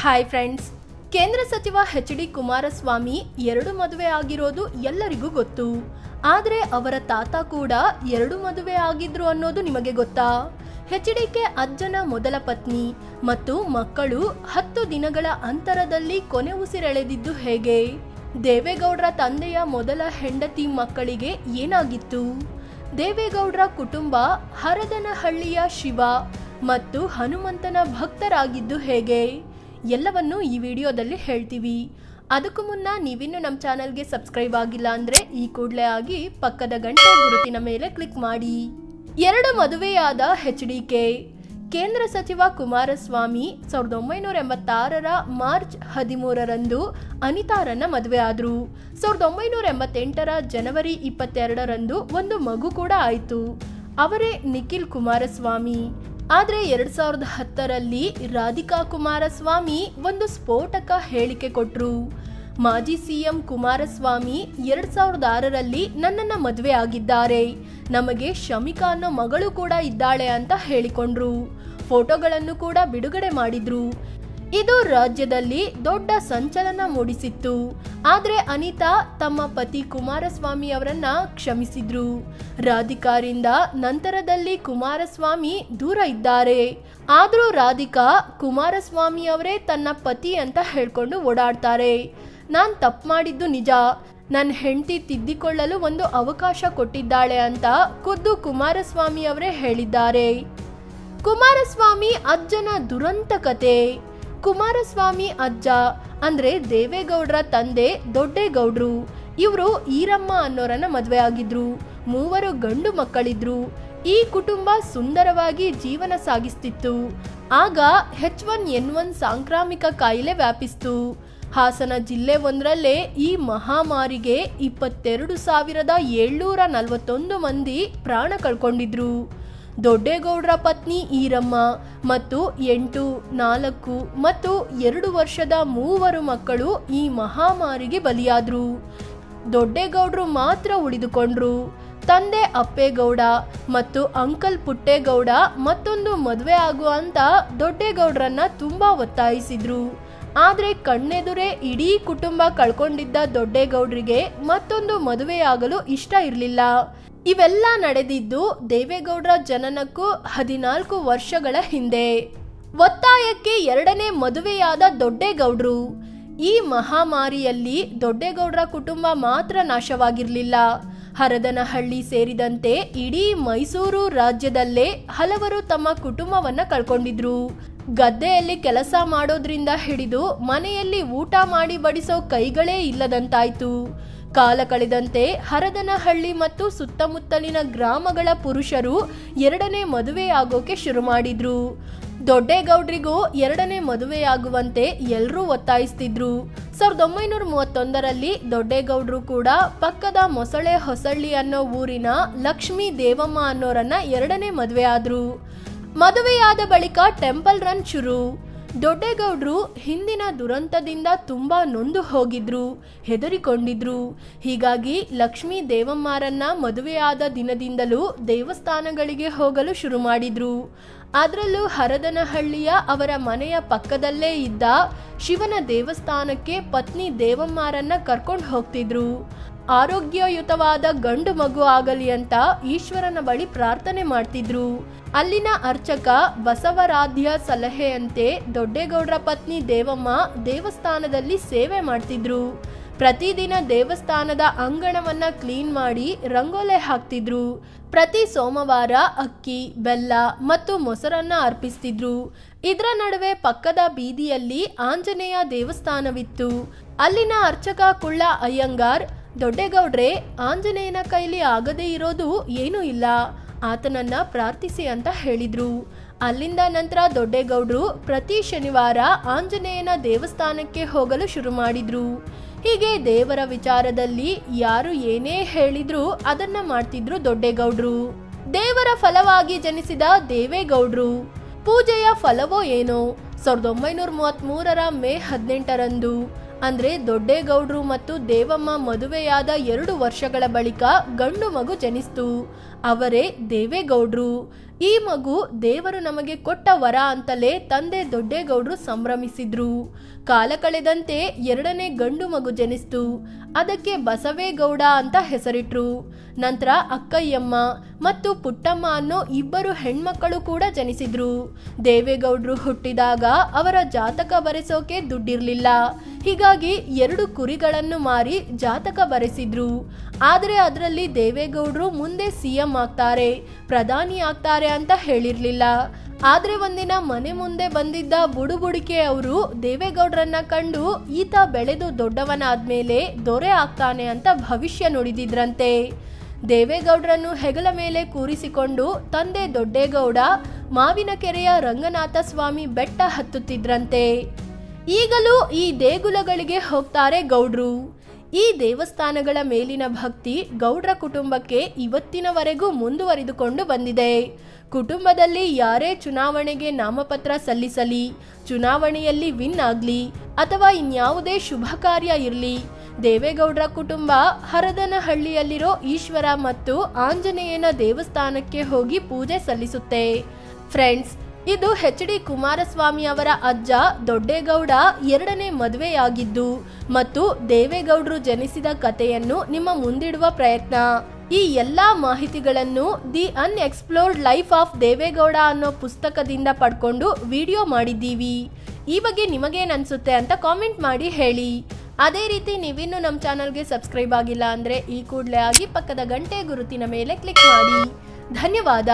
Hi friends, ಕೇಂದ್ರ ಸಚಿವ H D. Kumaraswamy 2 ಮದುವೆ ಆಗಿರೋದು ಎಲ್ಲರಿಗೂ ಗೊತ್ತು. ಆದರೆ ಅವರ ತಾತ ಕೂಡ 2 ಮದುವೆ ಆಗಿದ್ರು ಅನ್ನೋದು ನಿಮಗೆ ಗೊತ್ತಾ? ಎಚ್.ಡಿ.ಕೆ ಅಜ್ಜನ ಮೊದಲ ಪತ್ನಿ ಮತ್ತು ಮಕ್ಕಳು 10 ದಿನಗಳ ಅಂತರದಲ್ಲಿ ಕೊನೆ ಉಸಿರೆಳೆದಿದ್ದು ಹೇಗೆ? ದೇವೇಗೌಡರ ತಂದೆಯ ಮೊದಲ ಹೆಂಡತಿ ಮಕ್ಕಳಿಗೆ ಏನಾಗಿತ್ತು? ದೇವೇಗೌಡರ ಕುಟುಂಬ ಹರದನಹಳ್ಳಿಯ ಶಿವ ಮತ್ತು ಹನುಮಂತನ ಭಕ್ತರಾಗಿದ್ದು ಹೇಗೆ? ಎಲ್ಲವನ್ನು ಈ ವಿಡಿಯೋದಲ್ಲಿ ಹೇಳ್ತೀವಿ. ಅದಕ್ಕೂ ಮುನ್ನ ನೀವಿನ್ನು ನಮ್ಮ ಚಾನಲ್ಗೆ ಸಬ್ಸ್ಕ್ರೈಬ್ ಆಗಿಲ್ಲ ಅಂದರೆ ಈ ಕೂಡಲೇ ಆಗಿ ಪಕ್ಕದ ಗಂಟೆ ಗುರುತಿನ ಮೇಲೆ ಕ್ಲಿಕ್ ಮಾಡಿ. 2 ಮದುವೆಯಾದ ಎಚ್.ಡಿ.ಕೆ. ಕೇಂದ್ರ ಸಚಿವ ಕುಮಾರಸ್ವಾಮಿ 1986ರ ಮಾರ್ಚ್ 13ರಂದು ಅನಿತಾರನ್ನ ಮದುವೆ ಆದರು. 1988ರ ಜನವರಿ 22ರಂದು ಒಂದು ಮಗು ಕೂಡ ಆಯಿತು. ಅವರೇ ನಿಖಿಲ್ ಕುಮಾರಸ್ವಾಮಿ. ಆದರೆ 2010ರಲ್ಲಿ ರಾಧಿಕಾ ಕುಮಾರಸ್ವಾಮಿ ಒಂದು ಸ್ಫೋಟಕ ಹೇಳಿಕೆ ಕೊಟ್ಟರು. ಮಾಜಿ ಸಿಎಂ ಕುಮಾರಸ್ವಾಮಿ 2006ರಲ್ಲಿ ನನ್ನನ್ನು ಮದುವೆ ಆಗಿದ್ದಾರೆ, ನಮಗೆ ಶಮಿಕಾ ಅನ್ನೋ ಮಗಳು ಕೂಡ ಇದ್ದಾಳೆ ಅಂತ ಹೇಳಿಕೊಂಡ್ರು. ಫೋಟೋಗಳನ್ನು ಕೂಡ ಬಿಡುಗಡೆ ಮಾಡಿದ್ರು. ಇದು ರಾಜ್ಯದಲ್ಲಿ ದೊಡ್ಡ ಸಂಚಲನ ಮೂಡಿಸಿತ್ತು. ಆದರೆ ಅನಿತಾ ತಮ್ಮ ಪತಿ ಕುಮಾರಸ್ವಾಮಿ ಅವರನ್ನ ಕ್ಷಮಿಸಿದ್ರು. ರಾಧಿಕಾರಿಂದ ನಂತರದಲ್ಲಿ ಕುಮಾರಸ್ವಾಮಿ ದೂರ ಇದ್ದಾರೆ. ಆದರೂ ರಾಧಿಕಾ ಕುಮಾರಸ್ವಾಮಿ ಅವರೇ ತನ್ನ ಪತಿ ಅಂತ ಹೇಳ್ಕೊಂಡು ಓಡಾಡ್ತಾರೆ. ನಾನು ತಪ್ಪು ಮಾಡಿದ್ದು ನಿಜ, ನನ್ನ ಹೆಂಡತಿ ತಿದ್ದಿಕೊಳ್ಳಲು ಒಂದು ಅವಕಾಶ ಕೊಟ್ಟಿದ್ದಾಳೆ ಅಂತ ಖುದ್ದು ಕುಮಾರಸ್ವಾಮಿ ಅವರೇ ಹೇಳಿದ್ದಾರೆ. ಕುಮಾರಸ್ವಾಮಿ ಅಜ್ಜನ ದುರಂತ ಕತೆ. ಕುಮಾರಸ್ವಾಮಿ ಅಜ್ಜ ಅಂದ್ರೆ ದೇವೇಗೌಡರ ತಂದೆ ದೊಡ್ಡೇಗೌಡ್ರು. ಇವರು ಈರಮ್ಮ ಅನ್ನೋರನ್ನ ಮದುವೆ ಆಗಿದ್ರು. 3 ಗಂಡು ಮಕ್ಕಳಿದ್ರು. ಈ ಕುಟುಂಬ ಸುಂದರವಾಗಿ ಜೀವನ ಸಾಗಿಸ್ತಿತ್ತು. ಆಗ H1N1 ಸಾಂಕ್ರಾಮಿಕ ಕಾಯಿಲೆ ವ್ಯಾಪಿಸ್ತು. ಹಾಸನ ಜಿಲ್ಲೆ ಒಂದರಲ್ಲೇ ಈ ಮಹಾಮಾರಿಗೆ 22,741 ಮಂದಿ ಪ್ರಾಣ ಕಳ್ಕೊಂಡಿದ್ರು. ದೊಡ್ಡೇಗೌಡರ ಪತ್ನಿ ಈರಮ್ಮ ಮತ್ತು 8, 4 ಮತ್ತು 2 ವರ್ಷದ 3 ಮಕ್ಕಳು ಈ ಮಹಾಮಾರಿಗೆ ಬಲಿಯಾದ್ರು. ದೊಡ್ಡೇಗೌಡರು ಮಾತ್ರ ಉಳಿದುಕೊಂಡ್ರು. ತಂದೆ ಅಪ್ಪೇಗೌಡ ಮತ್ತು ಅಂಕಲ್ ಪುಟ್ಟೇಗೌಡ ಮತ್ತೊಂದು ಮದುವೆ ಆಗುವ ಅಂತ ದೊಡ್ಡೇಗೌಡರನ್ನ ತುಂಬಾ ಒತ್ತಾಯಿಸಿದ್ರು. ಆದ್ರೆ ಕಣ್ಣೆದುರೇ ಇಡೀ ಕುಟುಂಬ ಕಳ್ಕೊಂಡಿದ್ದ ದೊಡ್ಡೇಗೌಡರಿಗೆ ಮತ್ತೊಂದು ಮದುವೆಯಾಗಲು ಇಷ್ಟ ಇರಲಿಲ್ಲ. ಇವೆಲ್ಲ ನಡೆದಿದ್ದು ದೇವೇಗೌಡರ ಜನನಕ್ಕೂ 14 ವರ್ಷಗಳ ಹಿಂದೆ. ಒತ್ತಾಯಕ್ಕೆ 2ನೇ ಮದುವೆಯಾದ ದೊಡ್ಡೇಗೌಡರು. ಈ ಮಹಾಮಾರಿಯಲ್ಲಿ ದೊಡ್ಡೇಗೌಡರ ಕುಟುಂಬ ಮಾತ್ರ ನಾಶವಾಗಿರಲಿಲ್ಲ. ಹರದನಹಳ್ಳಿ ಸೇರಿದಂತೆ ಇಡೀ ಮೈಸೂರು ರಾಜ್ಯದಲ್ಲೇ ಹಲವರು ತಮ್ಮ ಕುಟುಂಬವನ್ನ ಕಳ್ಕೊಂಡಿದ್ರು. ಗದ್ದೆಯಲ್ಲಿ ಕೆಲಸ ಮಾಡೋದ್ರಿಂದ ಹಿಡಿದು ಮನೆಯಲ್ಲಿ ಊಟ ಮಾಡಿ ಬಡಿಸೋ ಕೈಗಳೇ ಇಲ್ಲದಂತಾಯ್ತು. ಕಾಲ ಕಳೆದಂತೆ ಹರದನಹಳ್ಳಿ ಮತ್ತು ಸುತ್ತಮುತ್ತಲಿನ ಗ್ರಾಮಗಳ ಪುರುಷರು 2ನೇ ಮದುವೆಯಾಗೋಕೆ ಶುರು ಮಾಡಿದ್ರು. ದೊಡ್ಡೇಗೌಡರಿಗೂ 2ನೇ ಮದುವೆಯಾಗುವಂತೆ ಎಲ್ಲರೂ ಒತ್ತಾಯಿಸ್ತಿದ್ರು. 1931ರಲ್ಲಿ ದೊಡ್ಡೇಗೌಡರು ಕೂಡ ಪಕ್ಕದ ಮೊಸಳೆ ಹೊಸಳ್ಳಿ ಅನ್ನೋ ಊರಿನ ಲಕ್ಷ್ಮೀ ದೇವಮ್ಮ ಅನ್ನೋರನ್ನ 2ನೇ ಮದುವೆ ಆದ್ರು. ಮದುವೆಯಾದ ಬಳಿಕ ಟೆಂಪಲ್ ರನ್ ಶುರು. ದೊಡ್ಡೇಗೌಡರು ಹಿಂದಿನ ದುರಂತದಿಂದ ತುಂಬಾ ನೊಂದು ಹೋಗಿದ್ರು, ಹೆದರಿಕೊಂಡಿದ್ರು. ಹೀಗಾಗಿ ಲಕ್ಷ್ಮೀ ದೇವಮ್ಮರನ್ನ ಮದುವೆಯಾದ ದಿನದಿಂದಲೂ ದೇವಸ್ಥಾನಗಳಿಗೆ ಹೋಗಲು ಶುರು ಮಾಡಿದ್ರು. ಅದರಲ್ಲೂ ಹರದನಹಳ್ಳಿಯ ಅವರ ಮನೆಯ ಪಕ್ಕದಲ್ಲೇ ಇದ್ದ ಶಿವನ ದೇವಸ್ಥಾನಕ್ಕೆ ಪತ್ನಿ ದೇವಮ್ಮರನ್ನ ಕರ್ಕೊಂಡು ಹೋಗ್ತಿದ್ರು. ಆರೋಗ್ಯಯುತವಾದ ಗಂಡು ಮಗು ಆಗಲಿ ಅಂತ ಈಶ್ವರನ ಬಳಿ ಪ್ರಾರ್ಥನೆ ಮಾಡ್ತಿದ್ರು. ಅಲ್ಲಿನ ಅರ್ಚಕ ಬಸವರಾಧ್ಯ ಸಲಹೆಯಂತೆ ದೊಡ್ಡೇಗೌಡರ ಪತ್ನಿ ದೇವಮ್ಮ ದೇವಸ್ಥಾನದಲ್ಲಿ ಸೇವೆ ಮಾಡ್ತಿದ್ರು. ಪ್ರತಿದಿನ ದೇವಸ್ಥಾನದ ಅಂಗಣವನ್ನ ಕ್ಲೀನ್ ಮಾಡಿ ರಂಗೋಲೆ ಹಾಕ್ತಿದ್ರು. ಪ್ರತಿ ಸೋಮವಾರ ಅಕ್ಕಿ, ಬೆಲ್ಲ ಮತ್ತು ಮೊಸರನ್ನ ಅರ್ಪಿಸ್ತಿದ್ರು. ಇದರ ನಡುವೆ ಪಕ್ಕದ ಬೀದಿಯಲ್ಲಿ ಆಂಜನೇಯ ದೇವಸ್ಥಾನವಿತ್ತು. ಅಲ್ಲಿನ ಅರ್ಚಕ ಕುಳ್ಳ ಅಯ್ಯಂಗಾರ್, ದೊಡ್ಡೇಗೌಡ್ರೆ, ಆಂಜನೇಯನ ಕೈಲಿ ಆಗದೇ ಇರೋದು ಏನೂ ಇಲ್ಲ, ಆತನನ್ನ ಪ್ರಾರ್ಥಿಸಿ ಅಂತ ಹೇಳಿದ್ರು. ಅಲ್ಲಿಂದ ನಂತರ ದೊಡ್ಡೇಗೌಡರು ಪ್ರತಿ ಶನಿವಾರ ಆಂಜನೇಯನ ದೇವಸ್ಥಾನಕ್ಕೆ ಹೋಗಲು ಶುರು ಮಾಡಿದ್ರು. ಹೀಗೆ ದೇವರ ವಿಚಾರದಲ್ಲಿ ಯಾರು ಏನೇ ಹೇಳಿದ್ರು ಅದನ್ನ ಮಾಡ್ತಿದ್ರು ದೊಡ್ಡೇಗೌಡರು. ದೇವರ ಫಲವಾಗಿ ಜನಿಸಿದ ದೇವೇಗೌಡರು. ಪೂಜೆಯ ಫಲವೋ ಏನೋ 1933ರ ಮೇ 18ರಂದು ಅಂದ್ರೆ ದೊಡ್ಡೇಗೌಡರು ಮತ್ತು ದೇವಮ್ಮ ಮದುವೆಯಾದ 2 ವರ್ಷಗಳ ಬಳಿಕ ಗಂಡು ಮಗು ಜನಿಸ್ತು. ಅವರೇ ದೇವೇಗೌಡರು. ಈ ಮಗು ದೇವರು ನಮಗೆ ಕೊಟ್ಟ ವರ ಅಂತಲೇ ತಂದೆ ದೊಡ್ಡೇಗೌಡರು ಸಂಭ್ರಮಿಸಿದ್ರು. ಕಾಲ ಕಳೆದಂತೆ ಎರಡನೇ ಗಂಡು ಮಗು ಜನಿಸ್ತು. ಅದಕ್ಕೆ ಬಸವೇಗೌಡ ಅಂತ ಹೆಸರಿಟ್ರು. ನಂತರ ಅಕ್ಕಯ್ಯಮ್ಮ ಮತ್ತು ಪುಟ್ಟಮ್ಮ ಅನ್ನೋ ಇಬ್ಬರು ಹೆಣ್ಮಕ್ಕಳು ಕೂಡ ಜನಿಸಿದ್ರು. ದೇವೇಗೌಡರು ಹುಟ್ಟಿದಾಗ ಅವರ ಜಾತಕ ಬರೆಸೋಕೆ ದುಡ್ಡಿರ್ಲಿಲ್ಲ. ಹೀಗಾಗಿ 2 ಕುರಿಗಳನ್ನು ಮಾರಿ ಜಾತಕ ಬರೆಸಿದ್ರು. ಆದರೆ ಅದರಲ್ಲಿ ದೇವೇಗೌಡರು ಮುಂದೆ ಸಿಎಂ ಆಗ್ತಾರೆ, ಪ್ರಧಾನಿ ಆಗ್ತಾರೆ ಅಂತ ಹೇಳಿರ್ಲಿಲ್ಲ. ಆದ್ರೆ ಒಂದಿನ ಮನೆ ಮುಂದೆ ಬಂದಿದ್ದ ಬುಡುಬುಡಿಕೆ ಅವರು ದೇವೇಗೌಡರನ್ನ ಕಂಡು ಈತ ಬೆಳೆದು ದೊಡ್ಡವನಾದ್ಮೇಲೆ ದೊರೆ ಆಗ್ತಾನೆ ಅಂತ ಭವಿಷ್ಯ ನುಡಿದಿದ್ರಂತೆ. ದೇವೇಗೌಡರನ್ನು ಹೆಗಲ ಮೇಲೆ ಕೂರಿಸಿಕೊಂಡು ತಂದೆ ದೊಡ್ಡೇಗೌಡ ಮಾವಿನಕೆರೆಯ ರಂಗನಾಥ ಸ್ವಾಮಿ ಬೆಟ್ಟ ಹತ್ತುತ್ತಿದ್ರಂತೆ. ಈಗಲೂ ಈ ದೇಗುಲಗಳಿಗೆ ಹೋಗ್ತಾರೆ ಗೌಡ್ರು. ಈ ದೇವಸ್ಥಾನಗಳ ಮೇಲಿನ ಭಕ್ತಿ ಗೌಡ್ರ ಕುಟುಂಬಕ್ಕೆ ಇವತ್ತಿನವರೆಗೂ ಮುಂದುವರಿದುಕೊಂಡು ಬಂದಿದೆ. ಕುಟುಂಬದಲ್ಲಿ ಯಾರೇ ಚುನಾವಣೆಗೆ ನಾಮಪತ್ರ ಸಲ್ಲಿಸಲಿ, ಚುನಾವಣೆಯಲ್ಲಿ ವಿನ್ ಆಗ್ಲಿ ಅಥವಾ ಇನ್ಯಾವುದೇ ಶುಭ ಕಾರ್ಯ ಇರಲಿ, ದೇವೇಗೌಡರ ಕುಟುಂಬ ಹರದನಹಳ್ಳಿಯಲ್ಲಿರೋ ಈಶ್ವರ ಮತ್ತು ಆಂಜನೇಯನ ದೇವಸ್ಥಾನಕ್ಕೆ ಹೋಗಿ ಪೂಜೆ ಸಲ್ಲಿಸುತ್ತೆ. ಫ್ರೆಂಡ್ಸ್, ಇದು ಎಚ್.ಡಿ. ಕುಮಾರಸ್ವಾಮಿ ಅವರ ಅಜ್ಜ ದೊಡ್ಡೇಗೌಡ 2ನೇ ಮದುವೆಯಾಗಿದ್ದು ಮತ್ತು ದೇವೇಗೌಡರು ಜನಿಸಿದ ಕಥೆಯನ್ನು ನಿಮ್ಮ ಮುಂದಿಡುವ ಪ್ರಯತ್ನ. ಈ ಎಲ್ಲಾ ಮಾಹಿತಿಗಳನ್ನು the unexplored life of Deve Gowda ಅನ್ನೋ ಪುಸ್ತಕದಿಂದ ಪಡ್ಕೊಂಡು ವಿಡಿಯೋ ಮಾಡಿದ್ದೀವಿ. ಈ ಬಗ್ಗೆ ನಿಮಗೇನು ಅನ್ಸುತ್ತೆ ಅಂತ ಕಾಮೆಂಟ್ ಮಾಡಿ ಹೇಳಿ. ಅದೇ ರೀತಿ ನೀವಿನ್ನೂ ನಮ್ಮ ಚಾನಲ್ಗೆ ಸಬ್ಸ್ಕ್ರೈಬ್ ಆಗಿಲ್ಲ ಅಂದರೆ ಈ ಕೂಡಲೇ ಆಗಿ ಪಕ್ಕದ ಗಂಟೆ ಗುರುತಿನ ಮೇಲೆ ಕ್ಲಿಕ್ ಮಾಡಿ. ಧನ್ಯವಾದ.